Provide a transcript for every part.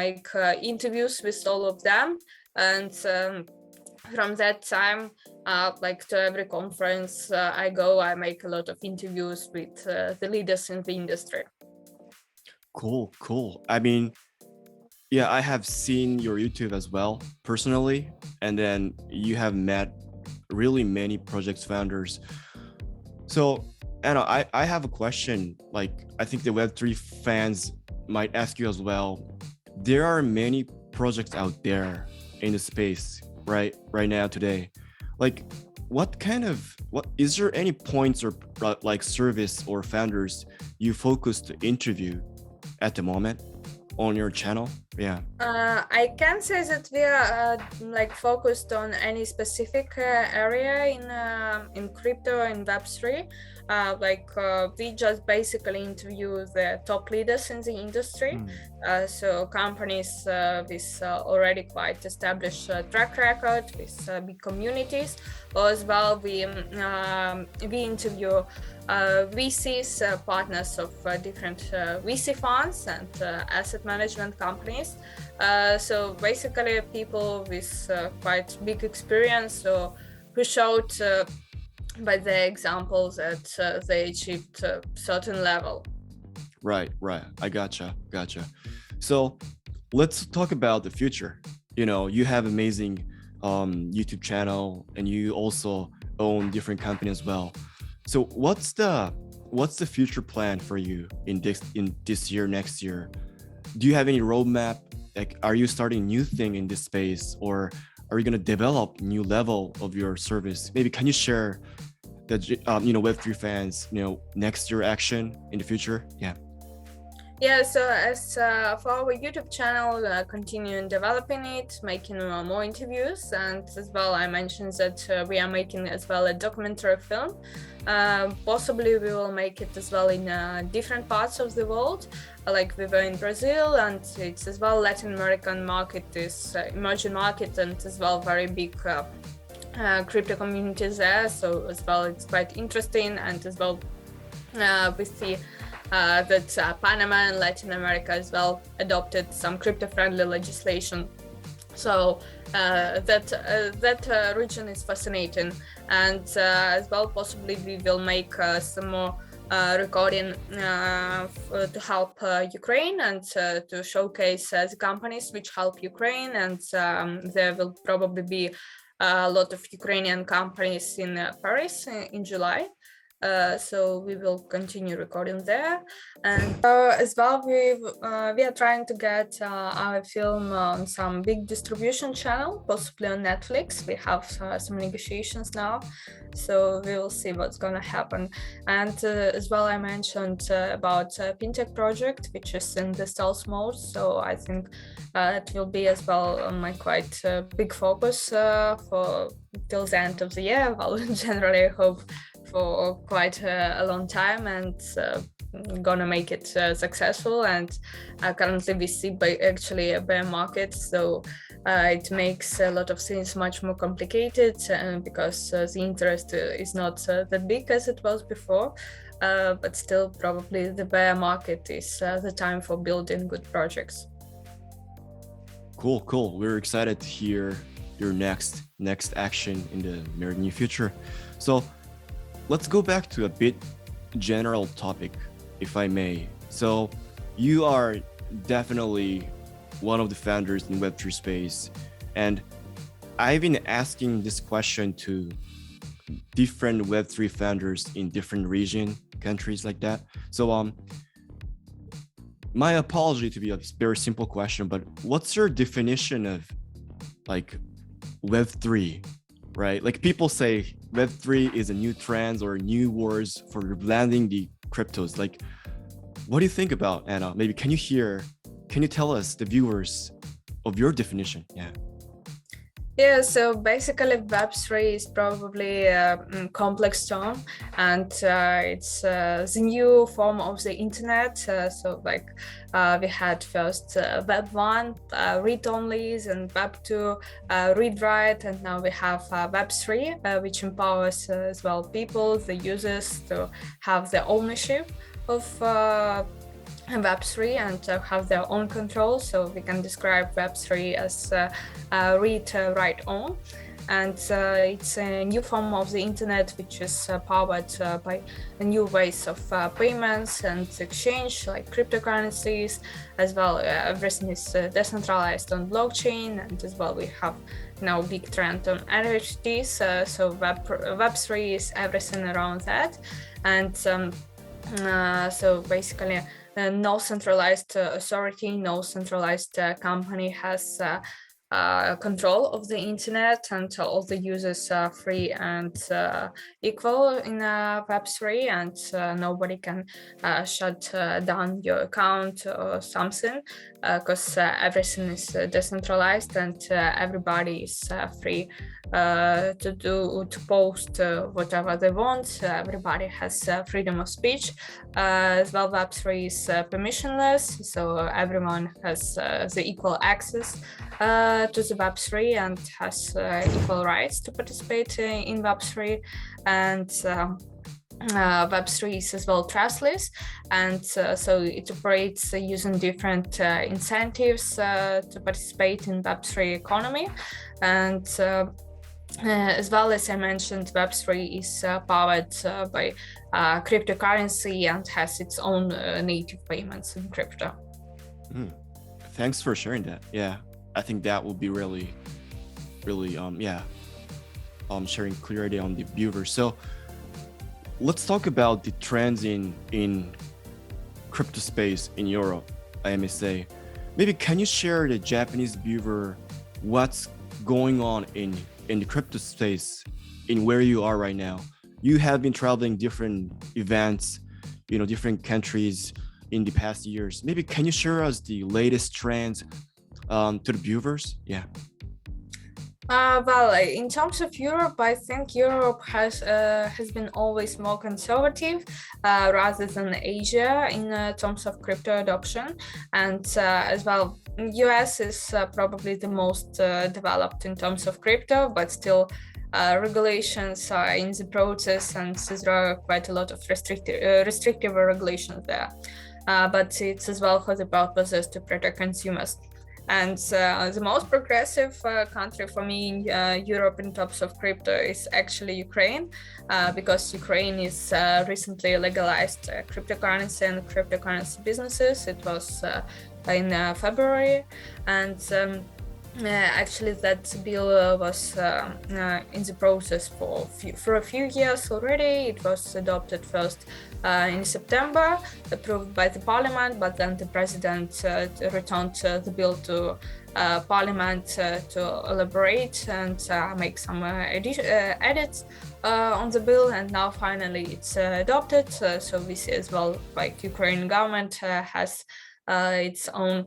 make interviews with all of them. And from that time, like to every conference I go, I make a lot of interviews with the leaders in the industry. Cool. I mean, yeah, I have seen your YouTube as well personally, and then you have met really many project founders. So Anna, I have a question. Like, I think the Web3 fans might ask you as well. There are many projects out there in the space right now today. Like, what is there any points or like service or founders you focus to interview at the moment on your channel? Yeah. I can't say that we are like focused on any specific area in crypto and Web3. We just basically interview the top leaders in the industry. So companies with already quite established track record with big communities. As well, we interview VCs, partners of different VC funds and asset management companies. So basically people with quite big experience who showed by the examples that they achieved a certain level. Right. I gotcha. So let's talk about the future. You know, you have amazing YouTube channel and you also own different companies as well. So what's the future plan for you in this year, next year? Do you have any roadmap? Like, are you starting new thing in this space, or are you going to develop new level of your service? Maybe can you share that Web3 fans, next year action in the future? Yeah, so as for our YouTube channel, continuing developing it, making more interviews, and as well I mentioned that we are making as well a documentary film. Possibly we will make it as well in different parts of the world, like we were in Brazil, and it's as well Latin American market is emerging market, and as well very big crypto communities there. So as well it's quite interesting, and as well we see that Panama and Latin America as well adopted some crypto-friendly legislation. So that region is fascinating, and as well possibly we will make some more recording to help Ukraine and to showcase the companies which help Ukraine, and there will probably be a lot of Ukrainian companies in Paris in July. So we will continue recording there, and as well we are trying to get our film on some big distribution channel, possibly on Netflix. We have some negotiations now, so we will see what's gonna happen. And as well I mentioned about fintech project, which is in the stealth mode, so I think it will be as well my quite big focus for till the end of the year. Well, generally I hope for quite a long time, and gonna make it successful. And currently we see actually a bear market, so it makes a lot of things much more complicated, because the interest is not that big as it was before, but still probably the bear market is the time for building good projects. Cool. We're excited to hear your next action in the very near future. So let's go back to a bit general topic, if I may. So you are definitely one of the founders in Web3 space, and I've been asking this question to different Web3 founders in different countries like that. So my apology to be a very simple question, but what's your definition of like Web3, right? Like people say Web3 is a new trend or new words for blending the cryptos. Like, what do you think about, Anna? Maybe can you tell us, the viewers, of your definition? Yeah, so basically Web3 is probably a complex term, and it's the new form of the internet. So like we had first Web 1, read-onlys, and Web 2, read-write, and now we have Web 3, which empowers as well people, the users, to have the ownership of Web3 and have their own control. So we can describe Web3 as read, write, own. And it's a new form of the internet which is powered by new ways of payments and exchange, like cryptocurrencies. As well, everything is decentralized on blockchain, and as well we have now big trend on NFTs. So Web3 is everything around that. And so basically no centralized authority, no centralized company has control of the internet, and all the users are free and equal in Web3, and nobody can shut down your account or something, because everything is decentralized, and everybody is free to post whatever they want. Everybody has freedom of speech. As well, Web3 is permissionless, so everyone has the equal access to the Web3 and has equal rights to participate in Web3. And Web3 is as well trustless, and so it operates using different incentives to participate in Web3 economy. And as well, as I mentioned, Web3 is powered by cryptocurrency and has its own native payments in crypto. Thanks for sharing that. Yeah, I think that will be really sharing clarity on the viewers. So let's talk about the trends in crypto space in Europe, I may say. Maybe can you share the Japanese viewer what's going on in the crypto space in where you are right now? You have been traveling different events, different countries in the past years. Maybe can you share us the latest trends to the viewers? Yeah. Well, in terms of Europe, I think Europe has been always more conservative rather than Asia in terms of crypto adoption, and as well, US is probably the most developed in terms of crypto, but still regulations are in the process, and there are quite a lot of restrictive regulations there. But it's as well for the purposes to protect consumers. And the most progressive country for me in Europe in terms of crypto is actually Ukraine, because Ukraine is recently legalized cryptocurrency and cryptocurrency businesses. It was in February, and actually that bill was in the process for a few years already. It was adopted first in September, approved by the parliament, but then the president returned the bill to parliament to elaborate and make some edits on the bill, and now finally it's adopted. So we see as well, like, Ukrainian government has its own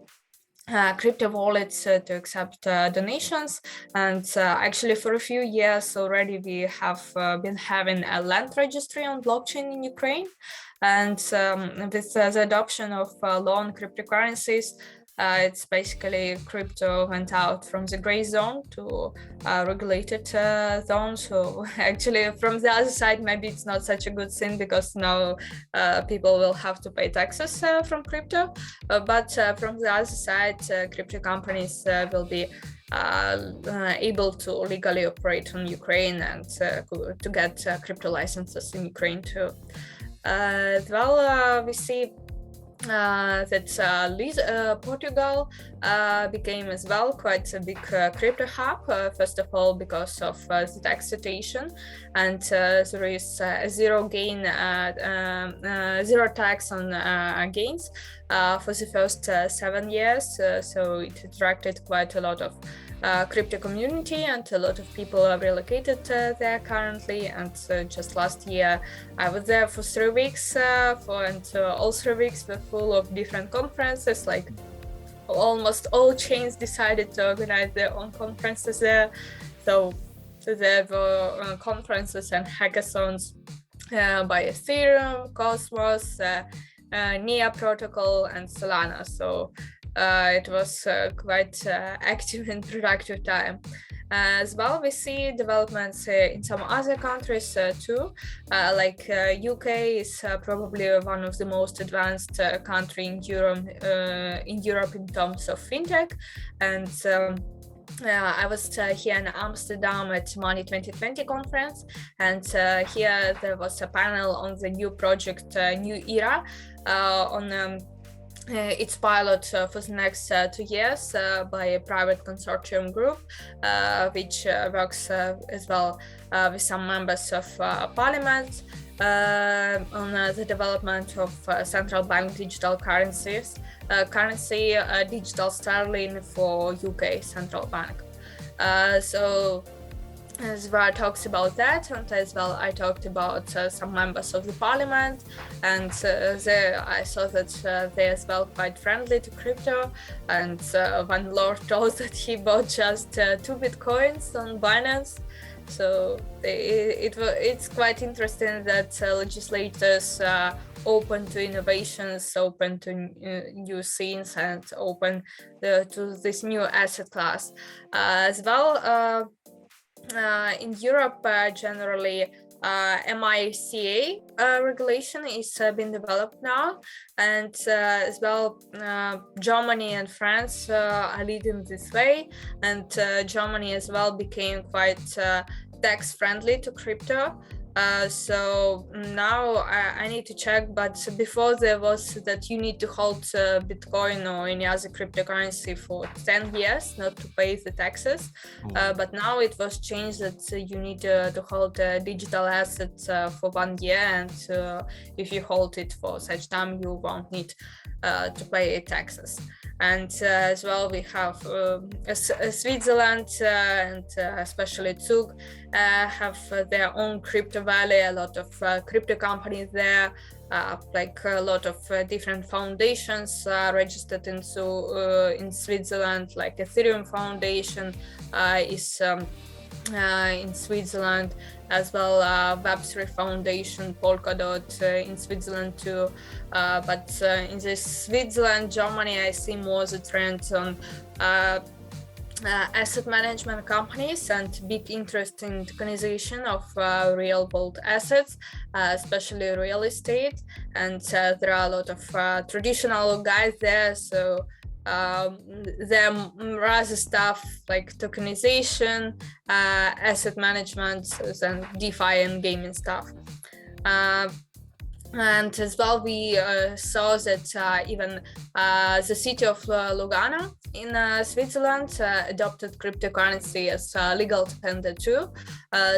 crypto wallets to accept donations, and actually for a few years already we have been having a land registry on blockchain in Ukraine, and with the adoption of loan cryptocurrencies, it's basically crypto went out from the gray zone to regulated zone. So actually from the other side, maybe it's not such a good thing, because now people will have to pay taxes from crypto. But from the other side, crypto companies will be able to legally operate on Ukraine and to get crypto licenses in Ukraine too. We see that Portugal became as well quite a big crypto hub, first of all because of the tax situation, and there is zero tax on gains for the first 7 years, so it attracted quite a lot of crypto community, and a lot of people are relocated there currently. And just last year I was there for 3 weeks, and all 3 weeks were full of different conferences. Like almost all chains decided to organize their own conferences there. So there were conferences and hackathons by Ethereum, Cosmos, NIA protocol, and Solana. So it was quite active and productive time. As well, we see developments in some other countries too, like UK is probably one of the most advanced country in Europe in terms of fintech, and I was here in Amsterdam at Money 2020 conference, and here there was a panel on the new project New Era on its pilot for the next 2 years by a private consortium group, which works as well with some members of parliament on the development of central bank digital currencies, digital sterling for UK central bank. So as well, I talked about that, and as well I talked about some members of the parliament, and I saw that they as well quite friendly to crypto, and one lord told that he bought just 2 bitcoins on Binance. So it's quite interesting that legislators open to innovations, open to new scenes, and open to this new asset class. As well, in Europe, generally, MiCA regulation is being developed now, and as well, Germany and France are leading this way, and Germany as well became quite tax friendly to crypto. So now I need to check, but before there was that you need to hold Bitcoin or any other cryptocurrency for 10 years not to pay the taxes. But now it was changed that you need to hold digital assets for 1 year, and if you hold it for such time, you won't need to pay taxes. And as well, we have Switzerland and especially Zug have their own crypto valley, a lot of crypto companies there, like a lot of different foundations registered in Switzerland, like Ethereum Foundation is in Switzerland, as well Web3 Foundation, Polkadot in Switzerland too. But in this Switzerland, Germany, I see more the trend on asset management companies and big interest in tokenization of real world assets, especially real estate. And there are a lot of traditional guys there, so they're rather stuff like tokenization, asset management, and DeFi and gaming stuff. And as well, we saw that even the city of Lugano in Switzerland adopted cryptocurrency as legal tender too.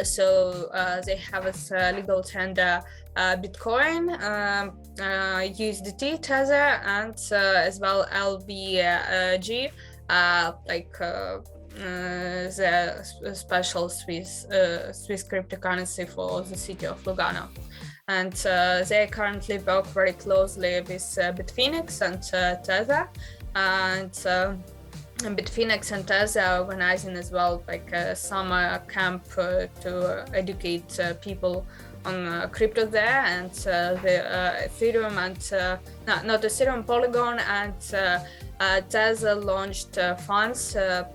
So they have as legal tender Bitcoin, USDT Tether, and as well LBG, like the special Swiss cryptocurrency for the city of Lugano. And they currently work very closely with Bitfinex and Tether, and Bitfinex and Tether are organizing as well like a summer camp to educate people on crypto there, and the Ethereum and not Ethereum, Polygon and Tether launched funds to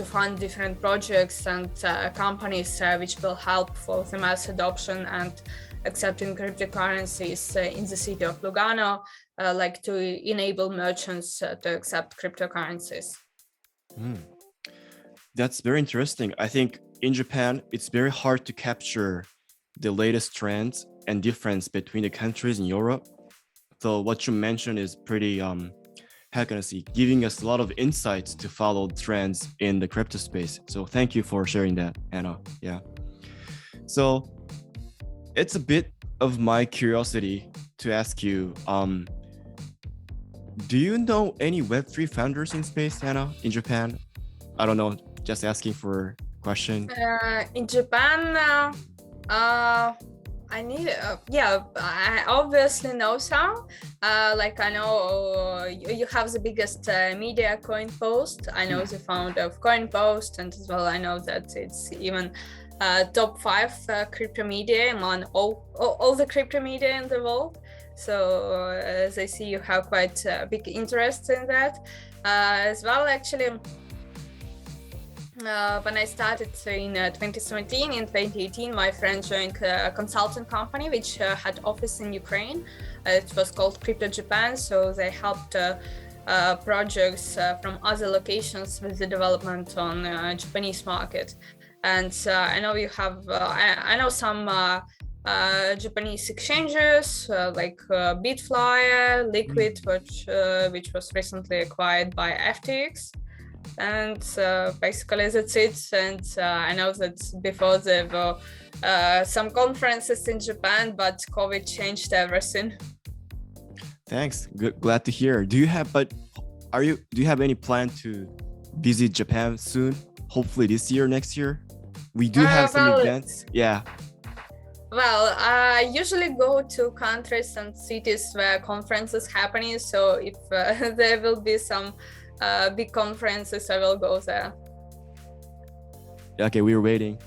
fund different projects and companies which will help for the mass adoption and accepting cryptocurrencies in the city of Lugano, like to enable merchants to accept cryptocurrencies. That's very interesting. I think in Japan, it's very hard to capture the latest trends and difference between the countries in Europe. So what you mentioned is pretty, how can I say, giving us a lot of insights to follow trends in the crypto space. So thank you for sharing that, Anna. Yeah. So it's a bit of my curiosity to ask you, do you know any Web3 founders in space, Anna, in Japan? I don't know, just asking for a question. In Japan, I obviously know some. Like I know you have the biggest media, CoinPost. I know the founder of CoinPost, and as well I know that it's even top 5 crypto media among all the crypto media in the world. So as I see, you have quite a big interest in that as well. Actually, when I started in 2017, in 2018, my friend joined a consulting company which had office in Ukraine. It was called Crypto Japan, so they helped projects from other locations with the development on Japanese market. And I know you have, I know some Japanese exchanges like Bitflyer, Liquid, which was recently acquired by FTX. And basically that's it. And I know that before there were some conferences in Japan, but COVID changed everything. Thanks. Good. Glad to hear. Do you have any plan to visit Japan soon? Hopefully this year, next year? We do have some events. Yeah. Well, I usually go to countries and cities where conferences happening. So if there will be some big conferences, I will go there. Okay, we were waiting.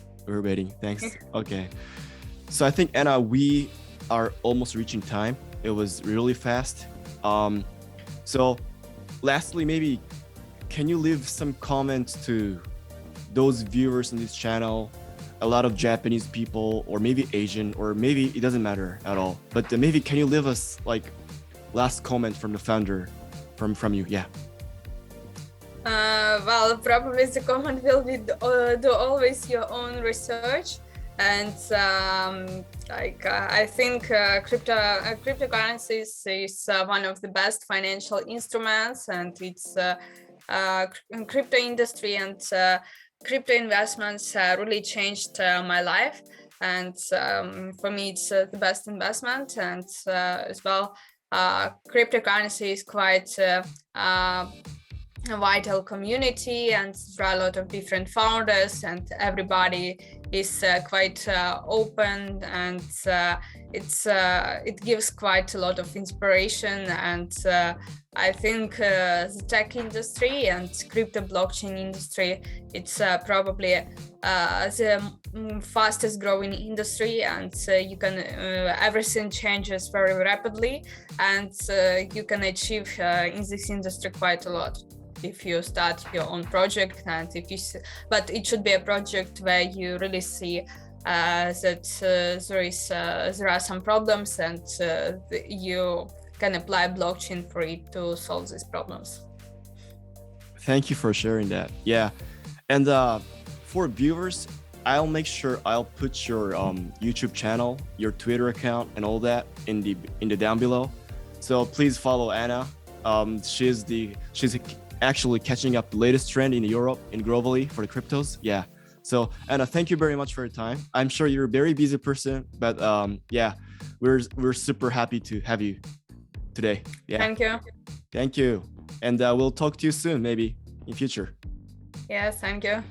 Thanks. Okay. So I think, Anna, we are almost reaching time. It was really fast. So lastly, maybe can you leave some comments to those viewers in this channel? A lot of Japanese people, or maybe Asian, or maybe it doesn't matter at all. But maybe can you leave us like last comment from the founder, from you? Yeah. Well, probably the comment will be do always your own research, and I think cryptocurrencies is one of the best financial instruments, and it's crypto industry and crypto investments really changed my life, and for me it's the best investment. And as well, cryptocurrency is quite a vital community, and there are a lot of different founders, and everybody is quite open, and it gives quite a lot of inspiration. And I think the tech industry and crypto blockchain industry, it's probably the fastest growing industry, and you can everything changes very rapidly, and you can achieve in this industry quite a lot if you start your own project, and but it should be a project where you really see that there are some problems, and you can apply blockchain for it to solve these problems. Thank you for sharing that. Yeah, and for viewers, I'll make sure I'll put your YouTube channel, your Twitter account, and all that in the down below. So please follow Anna. She's actually catching up the latest trend in Europe and globally for the cryptos. Yeah. So Anna, thank you very much for your time. I'm sure you're a very busy person, but yeah, we're super happy to have you today. Yeah. Thank you. Thank you. And we'll talk to you soon, maybe in future. Yes, thank you.